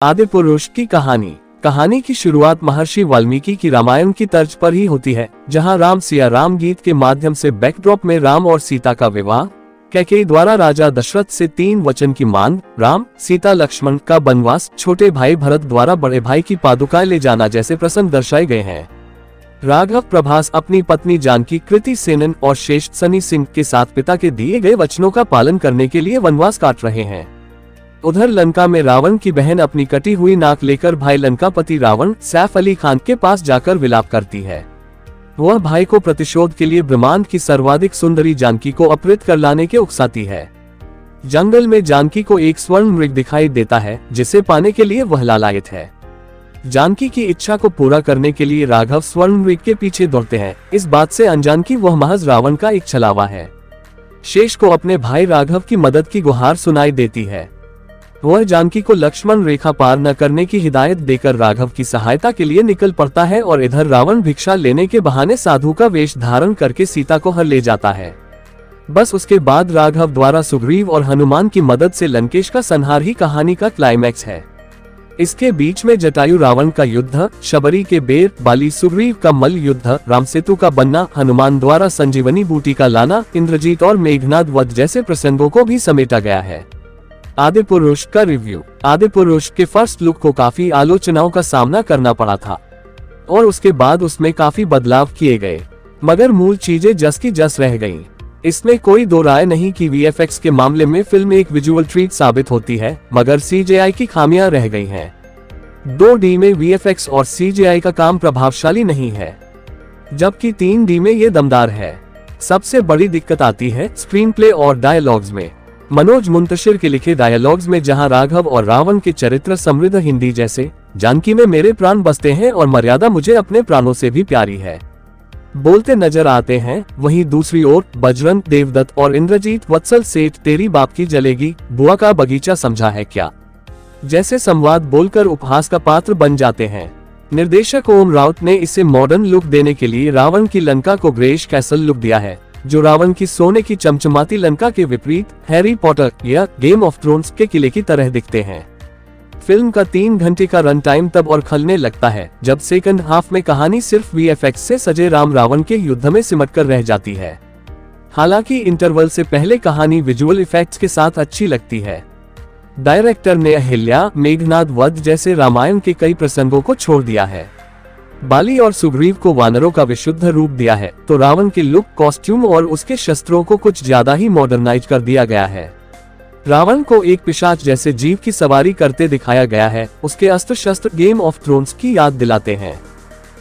आदिपुरुष की कहानी की शुरुआत महर्षि वाल्मीकि की रामायण की तर्ज पर ही होती है, जहां राम सिया राम गीत के माध्यम से बैकड्रॉप में राम और सीता का विवाह, कैकेयी द्वारा राजा दशरथ से 3 वचन की मांग, राम सीता लक्ष्मण का वनवास, छोटे भाई भरत द्वारा बड़े भाई की पादुकाएं ले जाना जैसे प्रसंग दर्शाए गए हैं। राघव प्रभास अपनी पत्नी जानकी, कृति सेनन और श्रेष्ठ सनी सिंह के साथ पिता के दिए गए वचनों का पालन करने के लिए वनवास काट रहे हैं। उधर लंका में रावण की बहन अपनी कटी हुई नाक लेकर भाई लंकापति रावण सैफ अली खान के पास जाकर विलाप करती है। वह भाई को प्रतिशोध के लिए ब्रह्मांड की सर्वाधिक सुंदरी जानकी को अपहृत कर लाने के उकसाती है। जंगल में जानकी को एक स्वर्ण मृग दिखाई देता है, जिसे पाने के लिए वह लालायित है। जानकी की इच्छा को पूरा करने के लिए राघव स्वर्ण मृग के पीछे दौड़ते हैं, इस बात से अनजान कि वह महज रावण का एक छलावा है। शेष को अपने भाई राघव की मदद की गुहार सुनाई देती है। वह जानकी को लक्ष्मण रेखा पार न करने की हिदायत देकर राघव की सहायता के लिए निकल पड़ता है और इधर रावण भिक्षा लेने के बहाने साधु का वेश धारण करके सीता को हर ले जाता है। बस उसके बाद राघव द्वारा सुग्रीव और हनुमान की मदद से लंकेश का संहार ही कहानी का क्लाइमैक्स है। इसके बीच में जटायु रावण का युद्ध, शबरी के बेर, बाली सुग्रीव का मल्ल युद्ध, राम सेतु का बनना, हनुमान द्वारा संजीवनी बूटी का लाना, इंद्रजीत और मेघनाद वध जैसे प्रसंगों को भी समेटा गया है। आदिपुरुष का रिव्यू। आदिपुरुष के फर्स्ट लुक को काफी आलोचनाओं का सामना करना पड़ा था और उसके बाद उसमें काफी बदलाव किए गए, मगर मूल चीजें जस की जस रह गईं। इसमें कोई दो राय नहीं कि वीएफएक्स के मामले में फिल्म एक विजुअल ट्रीट साबित होती है, मगर सीजीआई की खामियां रह गई हैं। 2D में वीएफएक्स और सीजीआई का काम प्रभावशाली नहीं है, जबकि 3D में ये दमदार है। सबसे बड़ी दिक्कत आती है स्क्रीन प्ले और डायलॉग्स में। मनोज मुंतशिर के लिखे डायलॉग्स में जहां राघव और रावण के चरित्र समृद्ध हिंदी जैसे जानकी में मेरे प्राण बसते हैं और मर्यादा मुझे अपने प्राणों से भी प्यारी है बोलते नजर आते हैं, वहीं दूसरी ओर बजरंग, देवदत्त और इंद्रजीत वत्सल सेठ तेरी बाप की जलेगी, बुआ का बगीचा समझा है क्या जैसे संवाद बोलकर उपहास का पात्र बन जाते हैं। निर्देशक ओम राउत ने इसे मॉडर्न लुक देने के लिए रावण की लंका को ग्रेश कैसल लुक दिया है, जो रावण की सोने की चमचमाती लंका के विपरीत हैरी पॉटर या गेम ऑफ थ्रोन्स के किले की तरह दिखते हैं। फिल्म का 3 घंटे का रन टाइम तब और खलने लगता है जब सेकंड हाफ में कहानी सिर्फ वीएफएक्स से सजे राम रावण के युद्ध में सिमटकर रह जाती है। हालांकि इंटरवल से पहले कहानी विजुअल इफेक्ट्स के साथ अच्छी लगती है। डायरेक्टर ने अहिल्या, मेघनाद वध जैसे रामायण के कई प्रसंगों को छोड़ दिया है। बाली और सुग्रीव को वानरों का विशुद्ध रूप दिया है, तो रावण के लुक, कॉस्ट्यूम और उसके शस्त्रों को कुछ ज्यादा ही मॉडर्नाइज कर दिया गया है। रावण को एक पिशाच जैसे जीव की सवारी करते दिखाया गया है। उसके अस्त्र शस्त्र गेम ऑफ थ्रोन्स की याद दिलाते हैं।